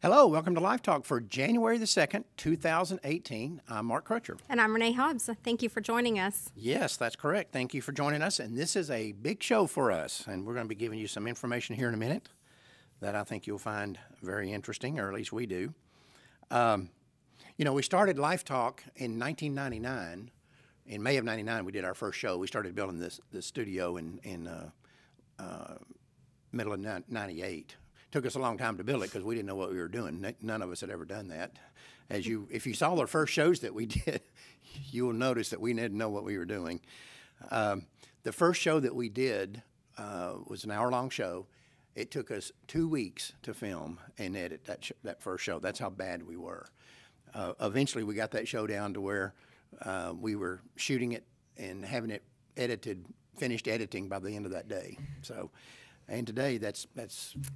Hello, welcome to Live Talk for January the 2nd, 2018. I'm Mark Crutcher. And I'm Renee Hobbs. Thank you for joining us. Yes, that's correct. Thank you for joining us. And this is a big show for us. And we're going to be giving you some information here in a minute that I think you'll find very interesting, or at least we do. We started Live Talk in 1999. In May of 99, we did our first show. We started building this studio in middle of 98. Took us a long time to build it because we didn't know what we were doing. None of us had ever done that. If you saw the first shows that we did, you will notice that we didn't know what we were doing. The first show that we did was an hour-long show. It took us 2 weeks to film and edit that first show. That's how bad we were. Eventually, we got that show down to where we were shooting it and having it finished editing by the end of that day. And today, that's.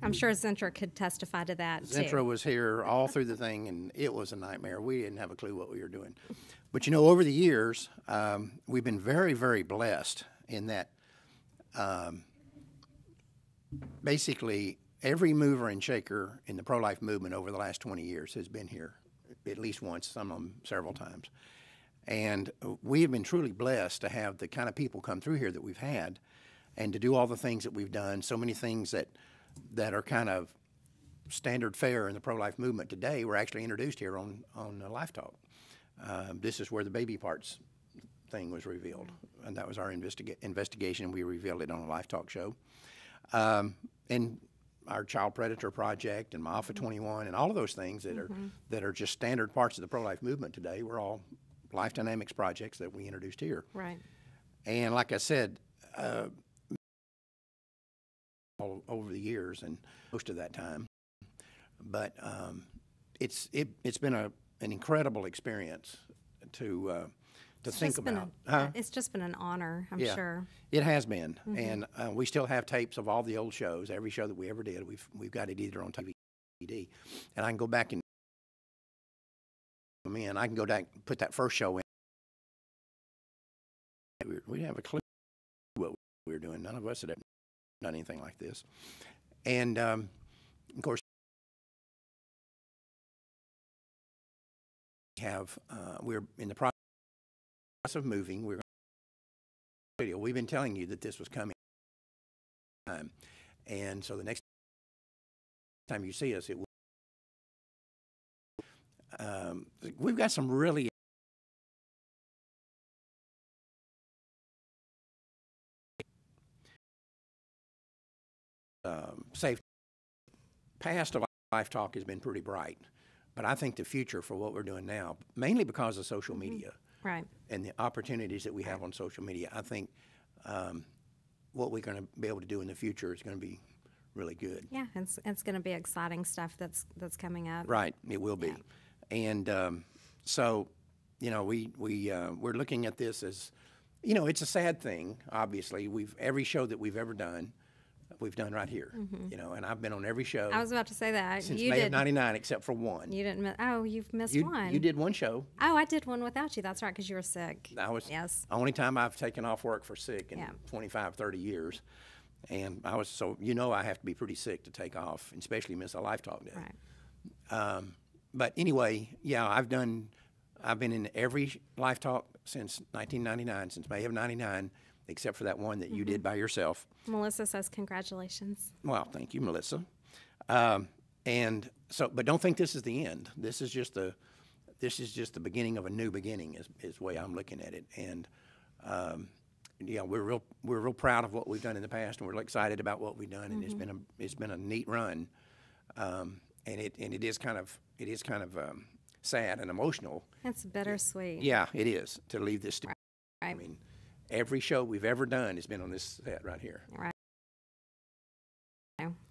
I'm sure Zentra could testify to that, Zentra was here all through the thing, and it was a nightmare. We didn't have a clue what we were doing. But, over the years, we've been very, very blessed in that basically every mover and shaker in the pro-life movement over the last 20 years has been here at least once, some of them several times. And we have been truly blessed to have the kind of people come through here that we've had, and to do all the things that we've done, so many things that are kind of standard fare in the pro-life movement today were actually introduced here on Live Talk. This is where the baby parts thing was revealed, and that was our investigation. We revealed it on a Live Talk show. And our child predator project and Alpha 21 and all of those things that are just standard parts of the pro-life movement today were all life dynamics projects that we introduced here. Right. And like I said, all over the years and most of that time, but it's been an incredible experience to think about. It's just been an honor, I'm sure. It has been, and we still have tapes of all the old shows. Every show that we ever did, we've got it either on DVD, and I can go back and I can go back and put that first show in. We didn't have a clue what we were doing. None of us had ever done anything like this. And of course, we're in the process of moving. We've been telling you that this was coming, and so the next time you see us, we've got some really safe. Past of Live Talk has been pretty bright, but I think the future for what we're doing now, mainly because of social media, right, and the opportunities that we have on social media, I think what we're going to be able to do in the future is going to be really good. Yeah, it's going to be exciting stuff that's coming up. Right, it will be, and so we're looking at this as, it's a sad thing. Obviously, every show that we've ever done. We've done right here, and I've been on every show. I was about to say that. Since May of 99, except for one. You didn't miss. Oh, you've missed one. You did one show. Oh, I did one without you. That's right, because you were sick. Yes. The only time I've taken off work for sick in 25, 30 years. And I have to be pretty sick to take off, especially miss a Live Talk day. Right. But anyway, I've been in every Live Talk since 1999, since May of 99. Except for that one that you did by yourself. Melissa says congratulations. Well, thank you, Melissa. And so, but don't think this is the end. This is just the beginning of a new beginning, is the way I'm looking at it. And we're real proud of what we've done in the past, and we're excited about what we've done. And it's been a neat run. And it is kind of sad and emotional. It's bittersweet. Yeah, it is, to leave this. Right. I mean, every show we've ever done has been on this set right here. Right.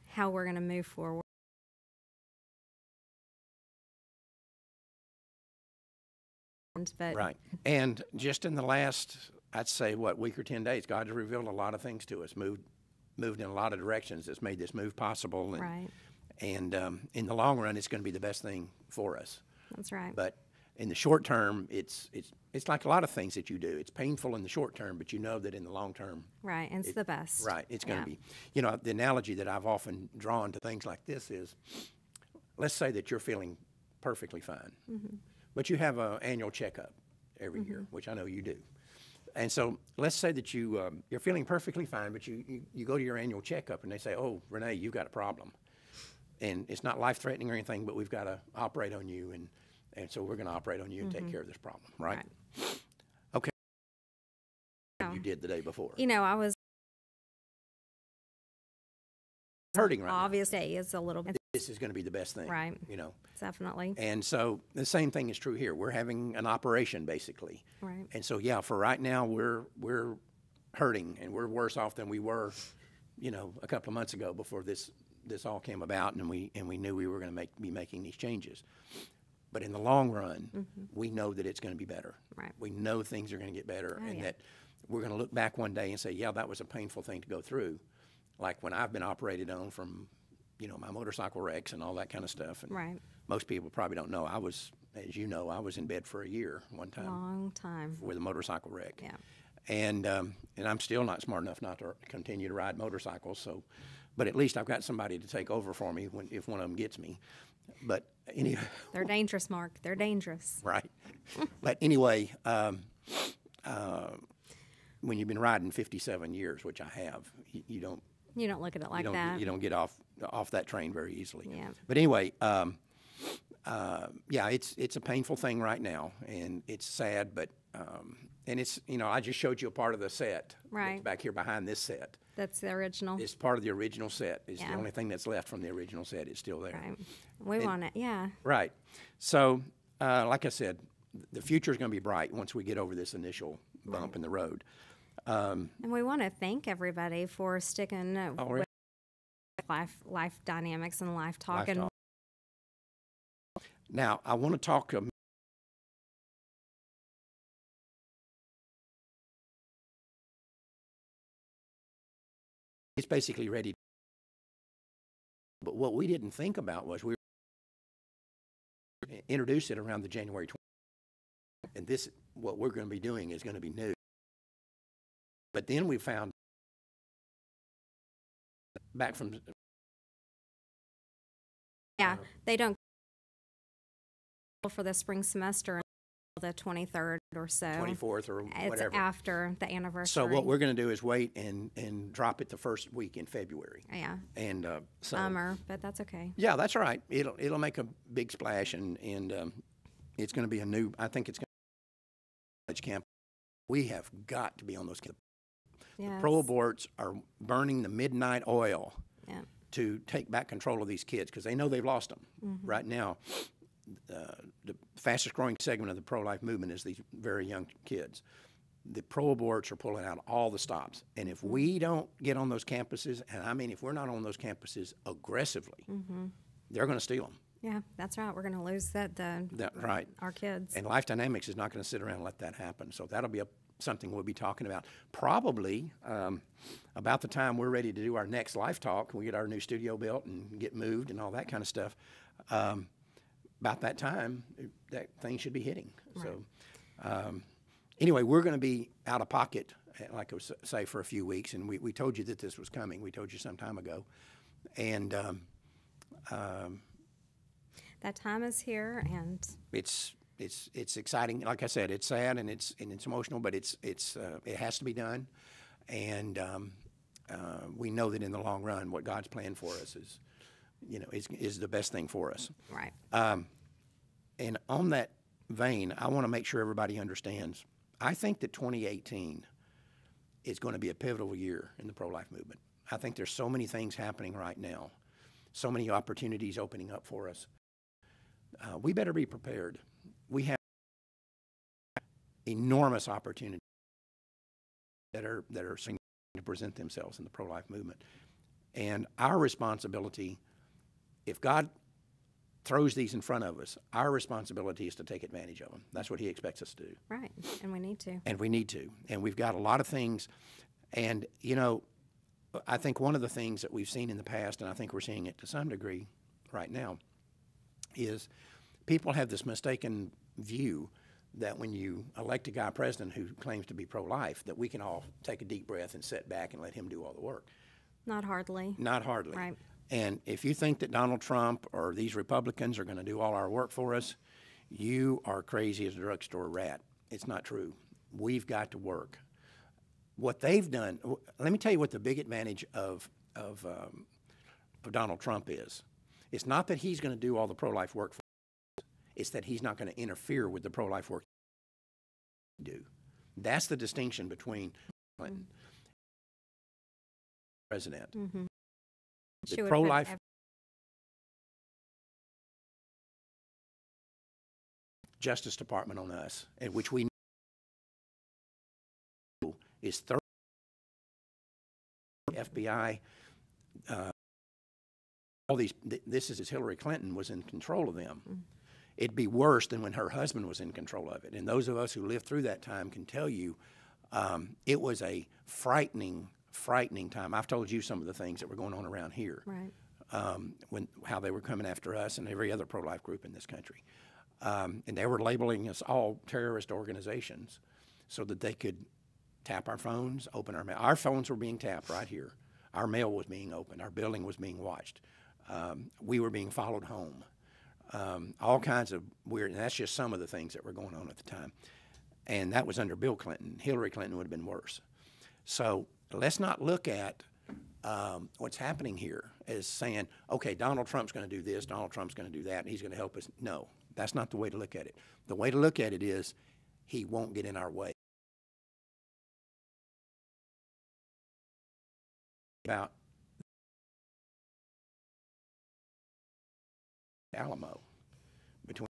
How we're going to move forward. But right. And just in the last, I'd say, week or 10 days, God has revealed a lot of things to us, moved in a lot of directions that's made this move possible. And, right. And in the long run, it's going to be the best thing for us. That's right. But in the short term, it's like a lot of things that you do. It's painful in the short term, but you know that in the long term. Right, and it's the best. Right, it's going to be. The analogy that I've often drawn to things like this is, let's say that you're feeling perfectly fine, but you have an annual checkup every year, which I know you do. And so let's say that you're feeling perfectly fine, but you go to your annual checkup and they say, oh, Renee, you've got a problem. And it's not life-threatening or anything, but we've got to operate on you, and so we're going to operate on you and take care of this problem, right? Okay. You did the day before. You know, I was hurting right obviously it's a little bit. This is going to be the best thing, Right. You know. Definitely. And so the same thing is true here. We're having an operation, basically. Right. And so, yeah, for right now, we're hurting, and we're worse off than we were, you know, a couple of months ago before this all came about, and we knew we were going to be making these changes. But in the long run, we know that it's going to be better. Right. We know things are going to get better, Oh, and yeah. that we're going to look back one day and say, yeah, that was a painful thing to go through, like when I've been operated on from, you know, my motorcycle wrecks and all that kind of stuff. And Right. most people probably don't know. I was, as you know, I was in bed for a year one time Long time. with a motorcycle wreck. Yeah. And I'm still not smart enough not to continue to ride motorcycles. So, but at least I've got somebody to take over for me if one of them gets me. But anyway, They're dangerous, Mark. They're dangerous. right. But anyway, when you've been riding 57 years, which I have, you don't You don't look at it like that. you don't get off that train very easily. Yeah. But anyway, yeah, it's a painful thing right now, and it's sad, but and it's, you know, I just showed you a part of the set Right. that's back here behind this set. That's the original. It's part of the original set. It's Yeah. the only thing that's left from the original set. It's still there. Right. We want it. Yeah. Right. So, like I said, the future is going to be bright once we get over this initial bump in the road. And we want to thank everybody for sticking with life dynamics and life talk. Life talk. Now, I want to talk. It's basically ready. But what we didn't think about was we were introduced it around the January 20th. And this, what we're going to be doing is going to be new. But then we found back from. Yeah, they don't for the spring semester until the 23rd or so. 24th or It's whatever. after the anniversary. So what we're going to do is wait and drop it the first week in February. Yeah. And so Summer, but that's okay. yeah, that's all right. It'll make a big splash, and it's going to be a new. I think it's going to be a college camp. We have got to be on those camps. Yes. The pro aborts are burning the midnight oil Yeah. to take back control of these kids because they know they've lost them. Right now, the fastest growing segment of the pro-life movement is these very young kids. The pro aborts are pulling out all the stops. And if we don't get on those campuses, and I mean if we're not on those campuses aggressively, they're going to steal them. Yeah, that's right. We're going to lose Right. our kids. And Life Dynamics is not going to sit around and let that happen. So that'll be something we'll be talking about. Probably about the time we're ready to do our next Life Talk, we get our new studio built and get moved and all that kind of stuff. About that time, that thing should be hitting. Right. So anyway, we're going to be out of pocket, like I was say, for a few weeks. And we told you that this was coming. We told you some time ago. And that time is here, and it's exciting. Like I said, it's sad and it's emotional, but it has to be done, and we know that in the long run, what God's plan for us is, is the best thing for us. right. And on that vein, I want to make sure everybody understands. I think that 2018 is going to be a pivotal year in the pro-life movement. I think there's so many things happening right now, so many opportunities opening up for us. We better be prepared. We have enormous opportunities that are starting to present themselves in the pro-life movement. And our responsibility, if God throws these in front of us, our responsibility is to take advantage of them. That's what he expects us to do. Right, and we need to. And we need to. And we've got a lot of things. And, I think one of the things that we've seen in the past, and I think we're seeing it to some degree right now, is people have this mistaken view that when you elect a guy president who claims to be pro-life, that we can all take a deep breath and sit back and let him do all the work. Not hardly. Not hardly. Right. And if you think that Donald Trump or these Republicans are going to do all our work for us, you are crazy as a drugstore rat. It's not true. We've got to work. What they've done, let me tell you what the big advantage of Donald Trump is. It's not that he's going to do all the pro-life work for us. It's that he's not going to interfere with the pro-life work we do. That's the distinction between Clinton and the president. Mm-hmm. The pro-life Justice Department on us, and which we know is third FBI. All these. This is as Hillary Clinton was in control of them. Mm. It'd be worse than when her husband was in control of it. And those of us who lived through that time can tell you, it was a frightening time. I've told you some of the things that were going on around here, right? How they were coming after us and every other pro-life group in this country. And they were labeling us all terrorist organizations so that they could tap our phones, open our mail. Our phones were being tapped right here. Our mail was being opened. Our building was being watched. We were being followed home. All kinds of weird, and that's just some of the things that were going on at the time. And that was under Bill Clinton. Hillary Clinton would have been worse. So let's not look at what's happening here as saying, okay, Donald Trump's going to do this, Donald Trump's going to do that, and he's going to help us. No, that's not the way to look at it. The way to look at it is he won't get in our way. About Alamo between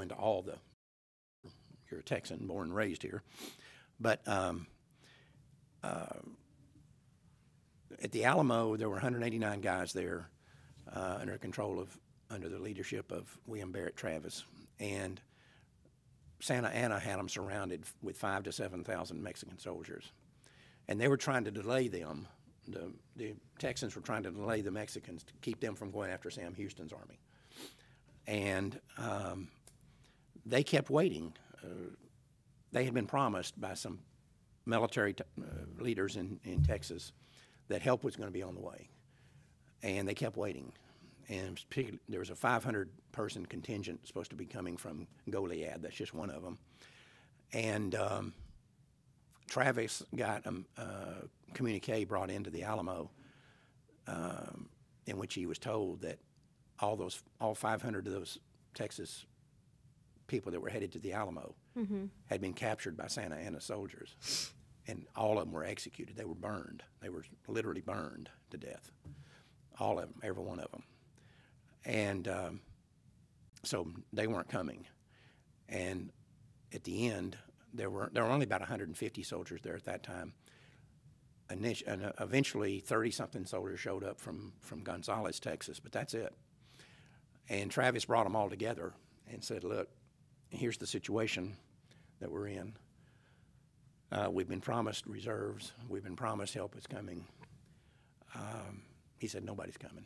into all the, you're a Texan born and raised here, but at the Alamo there were 189 guys there under the leadership of William Barrett Travis, and Santa Ana had them surrounded with 5,000 to 7,000 Mexican soldiers. And they were trying to delay them. The Texans were trying to delay the Mexicans to keep them from going after Sam Houston's army. And they kept waiting. They had been promised by some military leaders in Texas that help was going to be on the way. And they kept waiting. And there was a 500-person contingent supposed to be coming from Goliad. That's just one of them. And Travis got a communique brought into the Alamo in which he was told that all 500 of those Texas people that were headed to the Alamo had been captured by Santa Ana soldiers, and all of them were executed. They were burned. They were literally burned to death. All of them, every one of them. And so they weren't coming. And at the end, there were only about 150 soldiers there at that time. And eventually, 30-something soldiers showed up from Gonzales, Texas, but that's it. And Travis brought them all together and said, look, here's the situation that we're in. We've been promised reserves. We've been promised help is coming. He said, nobody's coming.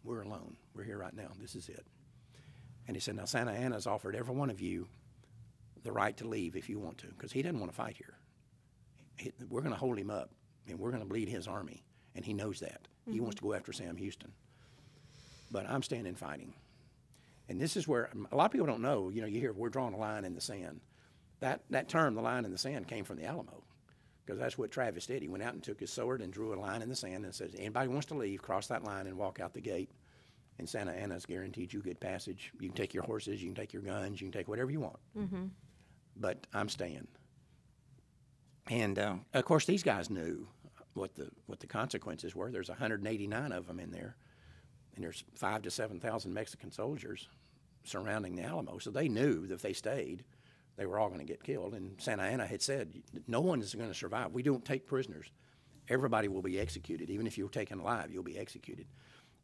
We're alone. We're here right now. This is it. And he said, now Santa Ana's offered every one of you the right to leave if you want to, because he doesn't want to fight here. We're going to hold him up, and we're going to bleed his army, and he knows that. He wants to go after Sam Houston. But I'm standing fighting. And this is where a lot of people don't know, you hear we're drawing a line in the sand. That term, the line in the sand, came from the Alamo, because that's what Travis did. He went out and took his sword and drew a line in the sand and said, anybody wants to leave, cross that line and walk out the gate. And Santa Ana's guaranteed you good passage. You can take your horses, you can take your guns, you can take whatever you want. But I'm staying. And of course, these guys knew what the consequences were. There's 189 of them in there, and there's 5,000 to 7,000 Mexican soldiers surrounding the Alamo. So they knew that if they stayed, they were all going to get killed. And Santa Ana had said, no one is going to survive. We don't take prisoners. Everybody will be executed. Even if you're taken alive, you'll be executed.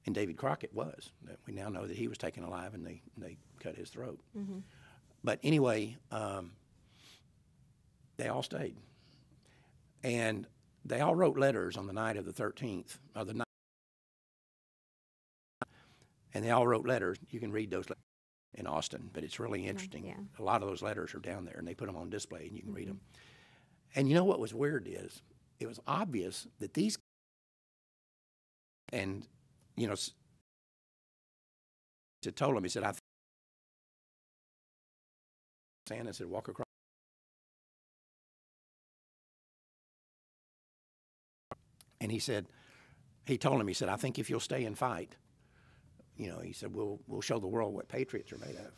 And David Crockett was. We now know that he was taken alive, and they cut his throat. But anyway, they all stayed. And they all wrote letters on the night of the 13th, or the night, and they all wrote letters. You can read those letters. in Austin, but it's really interesting. Yeah. A lot of those letters are down there, and they put them on display, and you can read them. And you know what was weird is it was obvious that these, and you know, he told him, he said, Santa said, walk across. And he said, he told him, he said, I think if you'll stay and fight, you know, he said, we'll show the world what patriots are made of.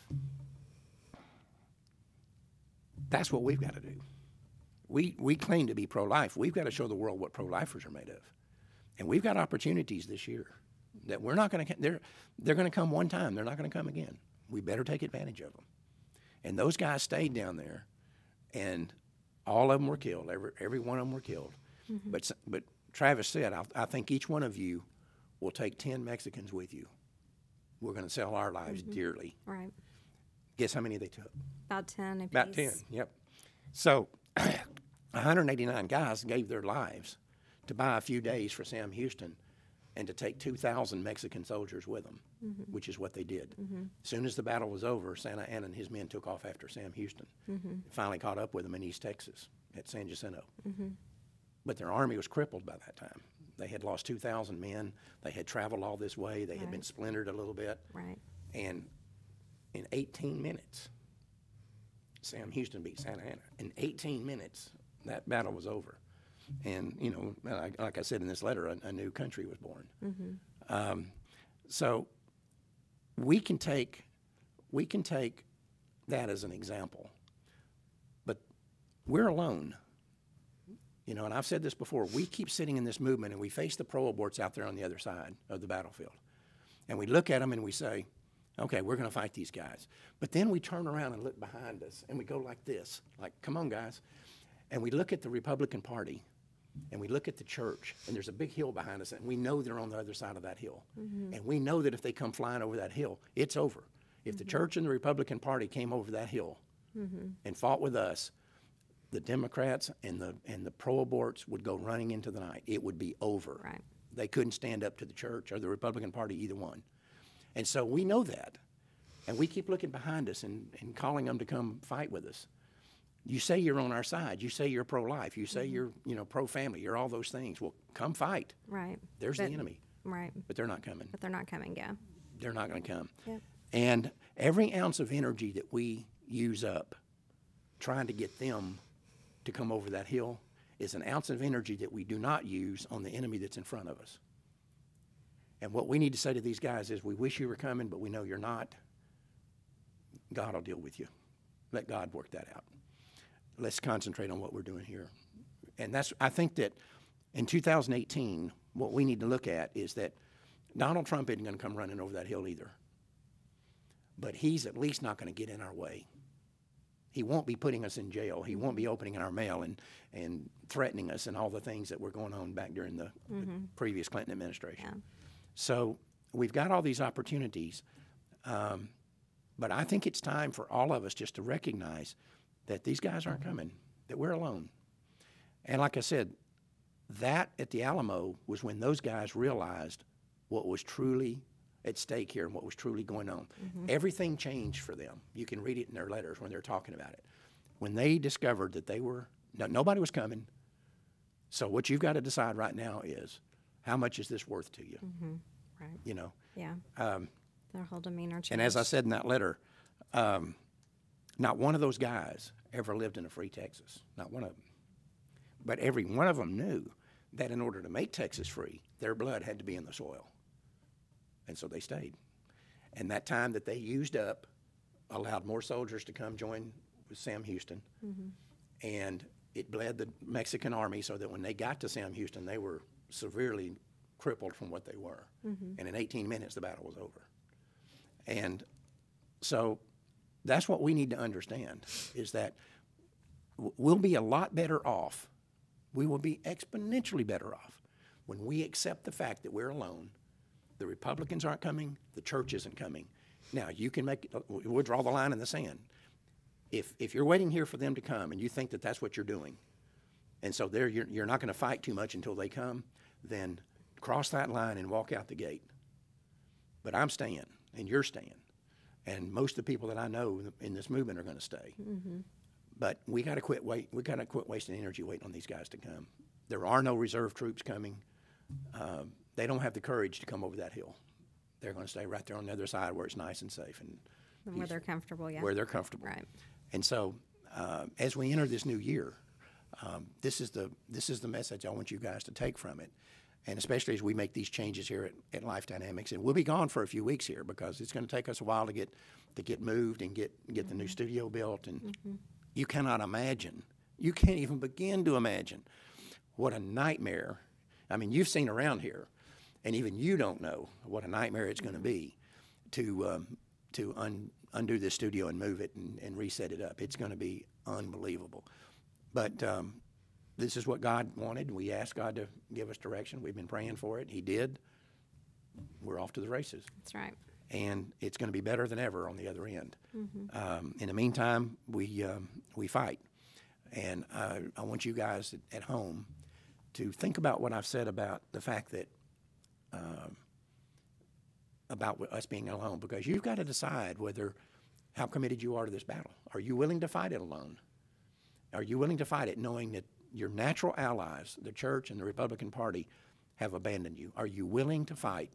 That's what we've got to do. We claim to be pro-life. We've got to show the world what pro-lifers are made of. And we've got opportunities this year that we're not going to, they're going to come one time. They're not going to come again. We better take advantage of them. And those guys stayed down there, and all of them were killed. Every one of them were killed. But Travis said, I think each one of you will take 10 Mexicans with you. We're going to sell our lives dearly. Right. Guess how many they took? About 10 apiece. About 10, yep. So 189 guys gave their lives to buy a few days for Sam Houston and to take 2,000 Mexican soldiers with them, which is what they did. As soon as the battle was over, Santa Anna and his men took off after Sam Houston. Finally caught up with them in East Texas at San Jacinto. But their army was crippled by that time. They had lost 2,000 men. They had traveled all this way. They had been splintered a little bit. Right. And in 18 minutes, Sam Houston beat Santa Anna. In 18 minutes, that battle was over. And, you know, like I said in this letter, a new country was born. So we can take that as an example. But we're alone. You know, and I've said this before, we keep sitting in this movement and we face the pro-aborts out there on the other side of the battlefield. And we look at them and we say, okay, we're going to fight these guys. But then we turn around and look behind us and we go like this, like, come on, guys. And we look at the Republican Party and we look at the church, and there's a big hill behind us, and we know they're on the other side of that hill. And we know that if they come flying over that hill, it's over. If the church and the Republican Party came over that hill and fought with us, the Democrats and the pro-aborts would go running into the night. It would be over. Right. They couldn't stand up to the church or the Republican Party, either one. And so we know that. And we keep looking behind us and calling them to come fight with us. You say you're on our side. You say you're pro-life. You say you're, you know, pro-family. You're all those things. Well, come fight. Right. There's the enemy. Right. But they're not coming. But they're not coming, yeah. They're not going to come. Yep. And every ounce of energy that we use up trying to get them to come over that hill is an ounce of energy that we do not use on the enemy that's in front of us. And what we need to say to these guys is, we wish you were coming, but we know you're not. God will deal with you. Let God work that out. Let's concentrate on what we're doing here. And I think that in 2018, what we need to look at is that Donald Trump isn't going to come running over that hill either. But he's at least not going to get in our way. He won't be putting us in jail. He won't be opening our mail and threatening us and all the things that were going on back during the previous Clinton administration. Yeah. So we've got all these opportunities, but I think it's time for all of us just to recognize that these guys aren't coming, that we're alone. And like I said, that at the Alamo was when those guys realized what was truly at stake here and what was truly going on. Everything changed for them. You can read it in their letters when they're talking about it. When they discovered that nobody was coming, so what you've got to decide right now is, how much is this worth to you? Right. You know? Yeah. Their whole demeanor changed. And as I said in that letter, not one of those guys ever lived in a free Texas. Not one of them. But every one of them knew that in order to make Texas free, their blood had to be in the soil. And so they stayed. And that time that they used up allowed more soldiers to come join with Sam Houston. And it bled the Mexican army so that when they got to Sam Houston, they were severely crippled from what they were. And in 18 minutes, the battle was over. And so that's what we need to understand, is that we'll be a lot better off. We will be exponentially better off when we accept the fact that we're alone. The Republicans aren't coming. The church isn't coming. Now, you can we'll draw the line in the sand. If you're waiting here for them to come and you think that that's what you're doing, and so you're not going to fight too much until they come, then cross that line and walk out the gate. But I'm staying, and you're staying. And most of the people that I know in this movement are going to stay. But we got to quit wasting energy waiting on these guys to come. There are no reserve troops coming. They don't have the courage to come over that hill. They're going to stay right there on the other side where it's nice and safe and where they're comfortable. Yeah. Where they're comfortable. Right. And so, as we enter this new year, this is the message I want you guys to take from it. And especially as we make these changes here at Life Dynamics, and we'll be gone for a few weeks here because it's going to take us a while to get moved and get the new studio built. And you cannot imagine, you can't even begin to imagine what a nightmare. I mean, you've seen around here, and even you don't know what a nightmare it's going to be to undo this studio and move it and reset it up. It's going to be unbelievable. But this is what God wanted. We asked God to give us direction. We've been praying for it. He did. We're off to the races. That's right. And it's going to be better than ever on the other end. In the meantime, we fight. And I want you guys at home to think about what I've said about the fact that about us being alone, because you've got to decide how committed you are to this battle. Are you willing to fight it alone? Are you willing to fight it knowing that your natural allies, the church and the Republican Party, have abandoned you? Are you willing to fight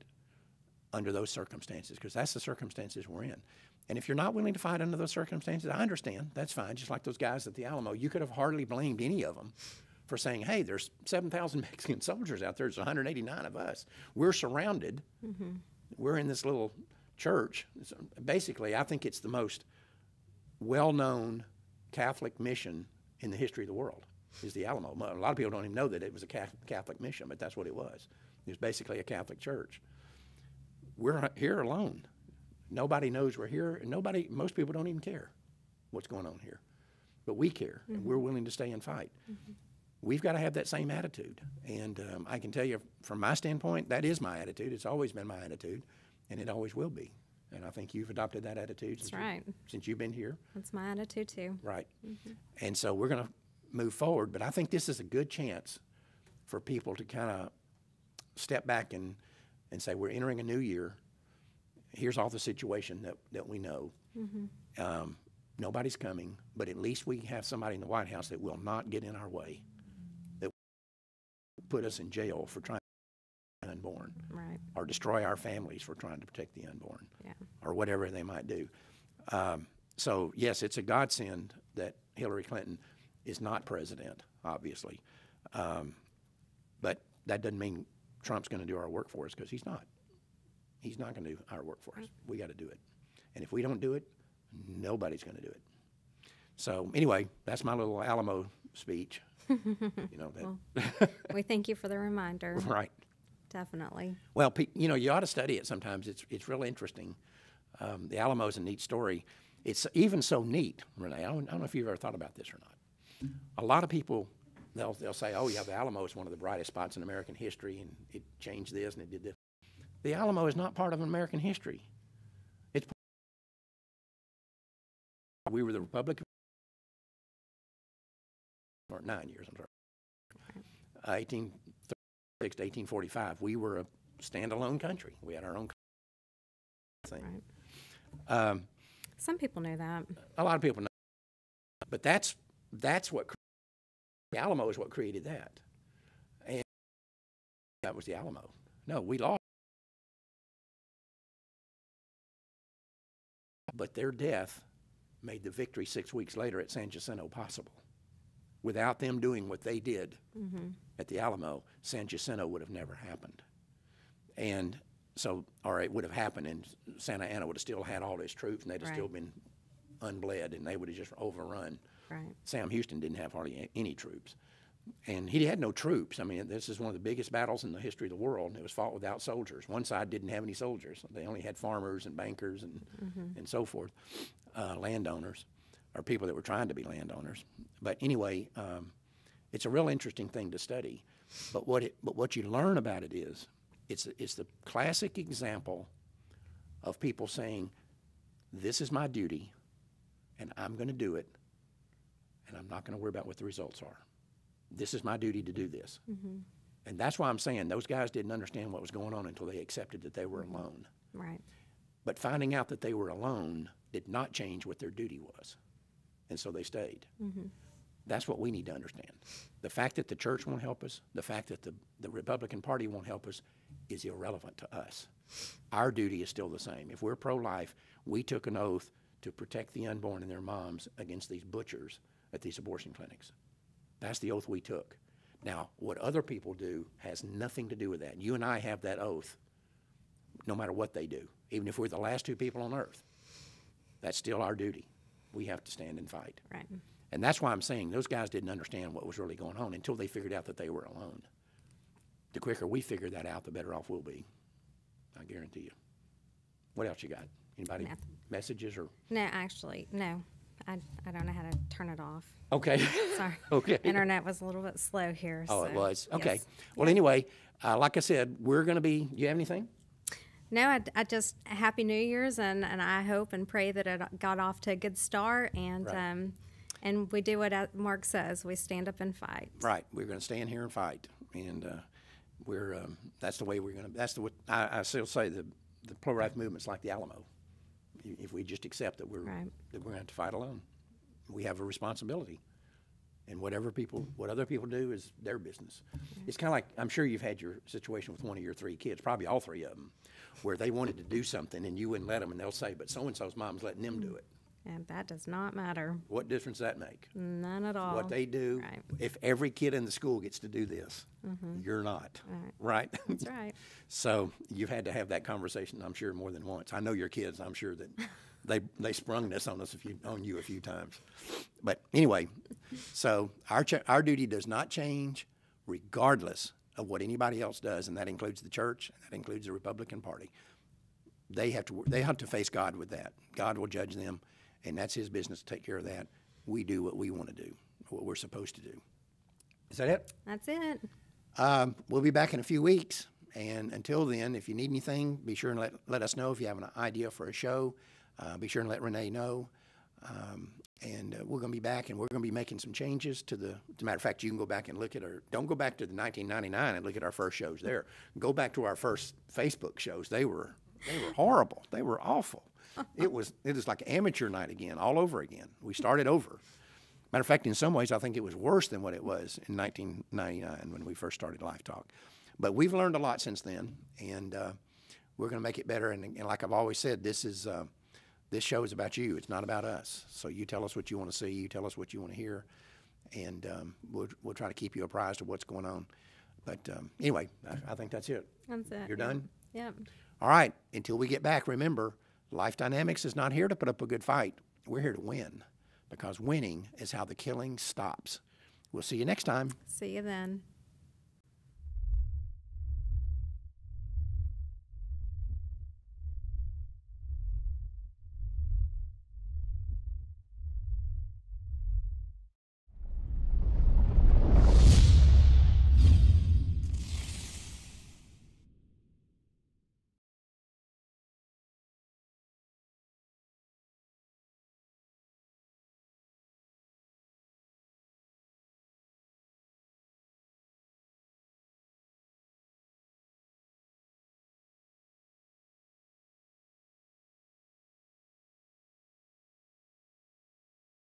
under those circumstances? Because that's the circumstances we're in. And if you're not willing to fight under those circumstances, I understand. That's fine. Just like those guys at the Alamo, you could have hardly blamed any of them for saying, hey, there's 7,000 Mexican soldiers out there. There's 189 of us. We're surrounded. We're in this little church. So basically, I think it's the most well-known Catholic mission in the history of the world is the Alamo. A lot of people don't even know that it was a Catholic mission, but that's what it was. It was basically a Catholic church. We're here alone. Nobody knows we're here. Most people don't even care what's going on here. But we care, and we're willing to stay and fight. We've got to have that same attitude. And I can tell you, from my standpoint, that is my attitude. It's always been my attitude, and it always will be. And I think you've adopted that attitude since you've been here. That's my attitude, too. Right. And so we're going to move forward, but I think this is a good chance for people to kind of step back and say, we're entering a new year. Here's all the situation that we know. Nobody's coming, but at least we have somebody in the White House that will not get in our way, that will put us in jail for trying to protect the unborn, or destroy our families for trying to protect the unborn, or whatever they might do. So, yes, it's a godsend that Hillary Clinton is not president, obviously. But that doesn't mean Trump's going to do our work for us, because he's not. He's not going to do our work for us. We got to do it. And if we don't do it, nobody's going to do it. So anyway, that's my little Alamo speech. Well, we thank you for the reminder. Right. Definitely. Well, you ought to study it sometimes. It's real interesting. The Alamo is a neat story. It's even so neat, Renee. I don't know if you've ever thought about this or not. A lot of people, they'll say, oh, yeah, the Alamo is one of the brightest spots in American history, and it changed this and it did this. The Alamo is not part of American history. We were the Republic for 9 years, I'm sorry. 1836 to 1845. We were a standalone country. We had our own thing. Right. Some people know that. A lot of people know. But that's what the Alamo is what created that. And that was the Alamo. No, we lost. But their death made the victory 6 weeks later at San Jacinto possible. Without them doing what they did at the Alamo, San Jacinto would have never happened. And so, it would have happened, and Santa Anna would have still had all his troops, and they'd have still been unbled, and they would have just overrun. Right. Sam Houston didn't have hardly any troops. And he had no troops. I mean, this is one of the biggest battles in the history of the world. It was fought without soldiers. One side didn't have any soldiers. They only had farmers and bankers and so forth, landowners, or people that were trying to be landowners. But anyway, it's a real interesting thing to study. But what you learn about it is, it's the classic example of people saying, this is my duty, and I'm going to do it, and I'm not going to worry about what the results are. This is my duty to do this. And that's why I'm saying those guys didn't understand what was going on until they accepted that they were alone. Right. But finding out that they were alone did not change what their duty was. And so they stayed. Mm-hmm. That's what we need to understand. The fact that the church won't help us, the fact that the Republican Party won't help us is irrelevant to us. Our duty is still the same. If we're pro-life, we took an oath to protect the unborn and their moms against these butchers at these abortion clinics. That's the oath we took. Now, what other people do has nothing to do with that. You and I have that oath no matter what they do. Even if we're the last 2 people on earth, that's still our duty. We have to stand and fight. Right. And that's why I'm saying those guys didn't understand what was really going on until they figured out that they were alone. The quicker we figure that out, the better off we'll be. I guarantee you. What else you got? Anybody? Nothing. Messages or? No, actually, no. I don't know how to turn it off. Okay. Sorry. Okay. Internet was a little bit slow here. Oh, so, it was? Okay. yes. Well, anyway, like I said, we're going to be, you have anything? No, I just, Happy New Year's, and I hope and pray that it got off to a good start, and Right. and we do what Mark says, we stand up and fight. Right. We're going to stand here and fight. And that's the way we're going to, that's the way, I still say the pro-life movement's like the Alamo. If we just accept that we're Right. that we're going to have to fight alone, we have a responsibility. And what other people do is their business. It's kind of like, I'm sure you've had your situation with one of your 3 kids, probably all 3 of them, where they wanted to do something and you wouldn't let them, and they'll say, but so-and-so's mom's letting them do it. And that does not matter. What difference does that make? None at all. What they do, Right. if every kid in the school gets to do this, you're not, right? That's right. So you've had to have that conversation, I'm sure, more than once. I know your kids, I'm sure that they sprung this on us on you a few times. But anyway, so our duty does not change regardless of what anybody else does, and that includes the church, and that includes the Republican Party. They have to face God with that. God will judge them, and that's his business to take care of that. We do what we want to do, what we're supposed to do. Is that it? That's it. We'll be back in a few weeks, and until then, if you need anything, be sure and let us know. If you have an idea for a show, be sure and let Renee know. And we're going to be back, and we're going to be making some changes to as a matter of fact, you can go back and look at don't go back to the 1999 and look at our first shows there. Go back to our first Facebook shows. They were horrible. They were awful. It was like amateur night again, all over again. We started over. Matter of fact, in some ways, I think it was worse than what it was in 1999 when we first started Life Talk. But we've learned a lot since then, and we're going to make it better. And like I've always said, this show is about you. It's not about us. So you tell us what you want to see. You tell us what you want to hear, and we'll try to keep you apprised of what's going on. But anyway, I think that's it. That's it. You're done? Yep. All right. Until we get back, remember, Life Dynamics is not here to put up a good fight. We're here to win, because winning is how the killing stops. We'll see you next time. See you then.